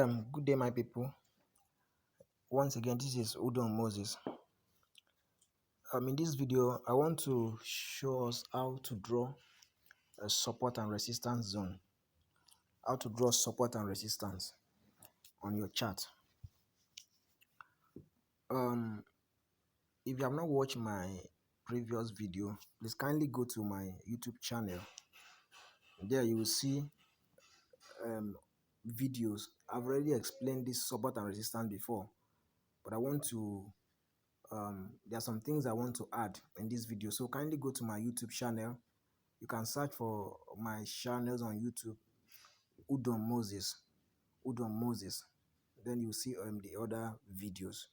Good day, my people. Once again, this is Udon Moses. In this video, I want to show us how to draw a support and resistance zone. How to draw support and resistance on your chart. If you have not watched my previous video, please kindly go to my YouTube channel. There you will see videos. I've already explained this support and resistance before, but I want to there are some things I want to add in this video, so kindly go to my YouTube channel. You can search for my channels on YouTube, Udon Moses. Then you see the other videos.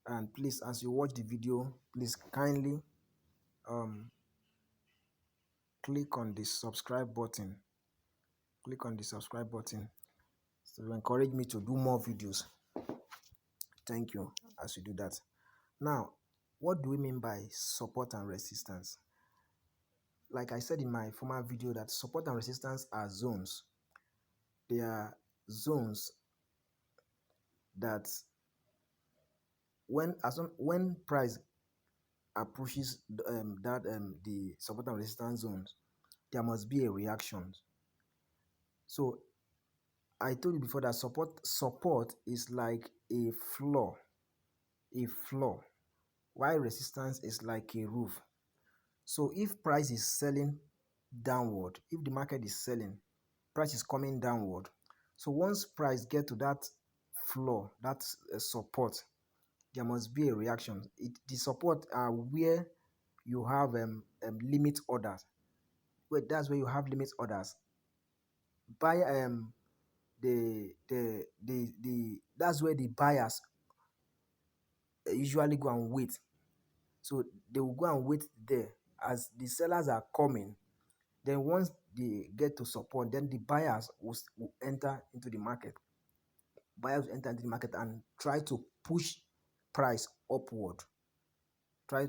And please, as you watch the video, please kindly click on the subscribe button. To encourage me to do more videos. Thank you as you do that. Now, what do we mean by support and resistance? Like I said in my former video, that support and resistance are zones. They are zones that when price approaches the support and resistance zones, there must be a reaction. So I told you before that support is like a floor, while resistance is like a roof. So if price is selling downward, if the market is selling, price is coming downward. So once price get to that floor, that support, there must be a reaction. The support are where you have limit orders. Well, that's where you have limit orders. Buy that's where the buyers usually go and wait. So they will go and wait there as the sellers are coming. Then once they get to support, then the buyers will enter into the market. Buyers enter into the market and try to push price upward. So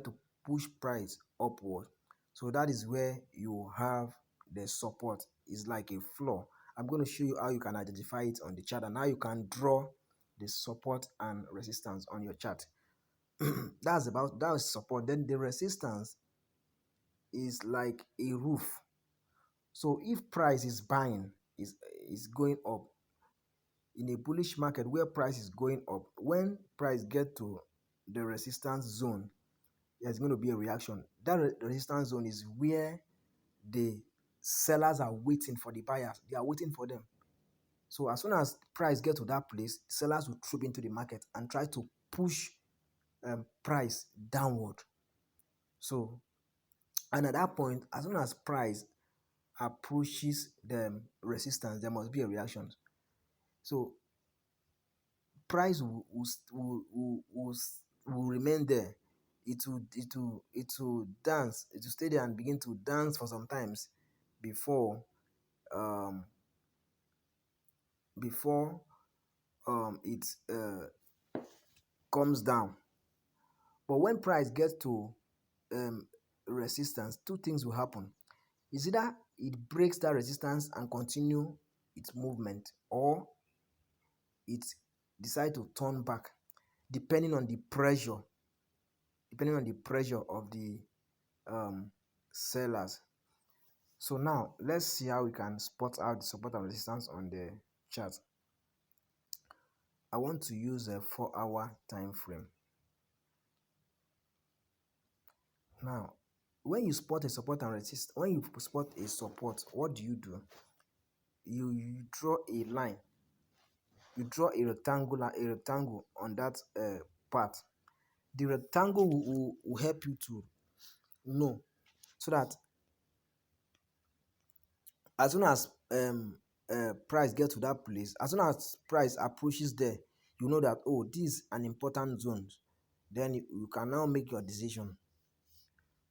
that is where you have the support. Is like a floor. I'm going to show you how you can identify it on the chart and how you can draw the support and resistance on your chart. That is support. Then the resistance is like a roof. So if price is buying, is going up in a bullish market where price is going up, when price get to the resistance zone, there's going to be a reaction. That resistance zone is where the sellers are waiting for the buyers. They are waiting for them. So as soon as price get to that place, sellers will troop into the market and try to push price downward. So, and at that point, as soon as price approaches the resistance, there must be a reaction. So price will remain there. It will dance. It will stay there and begin to dance for some times before it comes down. But when price gets to resistance, two things will happen. Is either it breaks that resistance and continue its movement, or it decides to turn back, depending on the pressure of the sellers. So now let's see how we can spot out the support and resistance on the chart. I want to use a 4-hour time frame. Now, when you spot a support and resist, when you spot a support, what do? You draw a line. You draw a rectangle on that part. The rectangle will help you to know, so that as soon as price get to that place, as soon as price approaches there, you know that, oh, this is an important zone. Then you can now make your decision.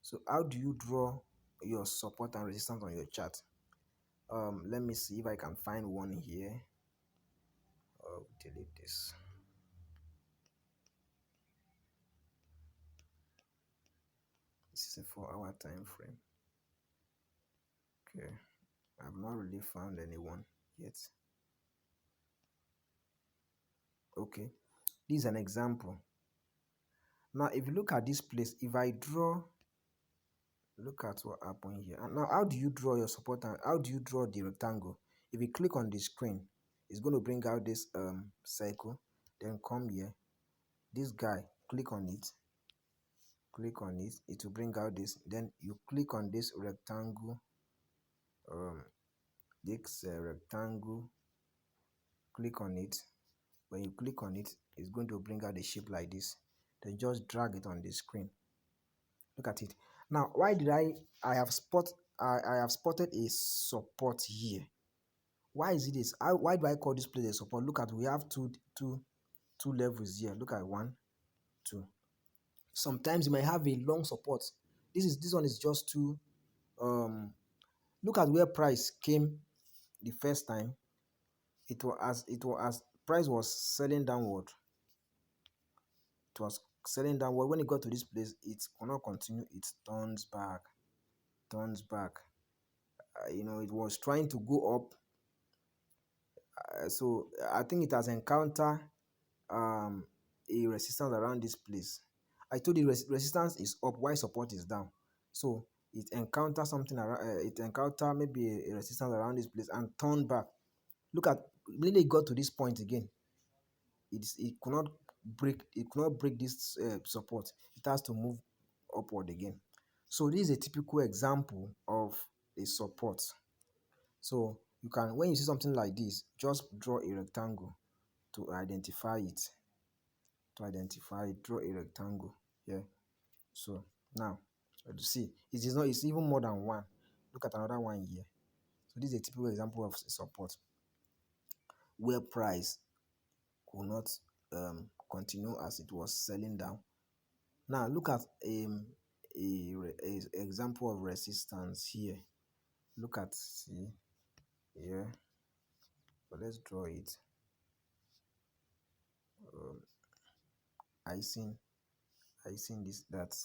So how do you draw your support and resistance on your chart? Let me see if I can find one here. Oh, delete this. This is a 4-hour time frame. Okay, I've not really found anyone yet. Okay, this is an example. Now if you look at this place, if I draw, look at what happened here. And now how do you draw your support and how do you draw the rectangle? If you click on the screen, it's going to bring out this circle. Then come here, this guy, click on it, it will bring out this. Then you click on this rectangle, um rectangle, click on it. When you click on it, it's going to bring out the shape like this. Then just drag it on the screen. Look at it. Now why did I have spotted a support here? Why is it this? Why do I call this place a support? Look at, we have two levels here. Look at 1, 2. Sometimes you might have a long support. This one is just two. Look at where price came the first time. It was as price was selling downward. It was selling downward. When it got to this place, it cannot continue. It turns back. It was trying to go up. So I think it has encountered um a resistance around this place. I told you resistance is up while support is down. So it encountered something around, it encountered maybe a resistance around this place and turned back. Look at, when it got to this point again, it could not break this support. It has to move upward again. So this is a typical example of a support. So you can, when you see something like this, just draw a rectangle to identify it. Draw a rectangle. Yeah. So now you see, it is not, it's even more than one. Look at another one here. So this is a typical example of support where price could not continue as it was selling down. Now look at a example of resistance here. Look at, see here. But let's draw it. I seen this, that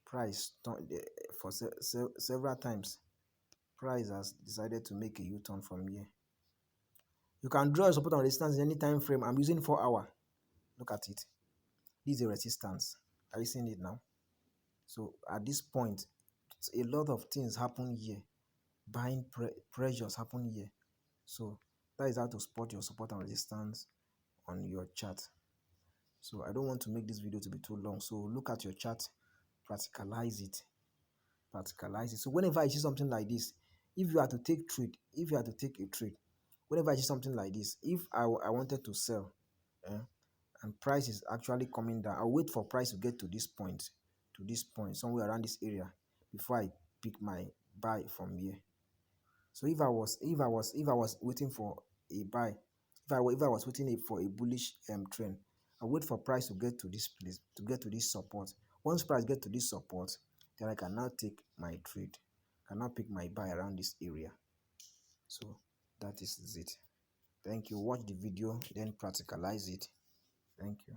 price for several times. Price has decided to make a U-turn from here. You can draw a support and resistance in any time frame. I'm using 4 hour. Look at it. This is a resistance. Are you seeing it now? So at this point, a lot of things happen here. Buying pressures happen here. So that is how to spot your support and resistance on your chart. So I don't want to make this video to be too long. So look at your chart, practicalize it. So whenever I see something like this, if you are to take a trade, whenever I see something like this, if I wanted to sell, and price is actually coming down, I'll wait for price to get to this point, somewhere around this area, before I pick my buy from here. So if I was waiting for a buy, if I was waiting for a bullish trend, I wait for price to get to this place, to get to this support. Once price get to this support, then I can now take my trade. I can now pick my buy around this area. So that is it. Thank you. Watch the video, then practicalize it. Thank you.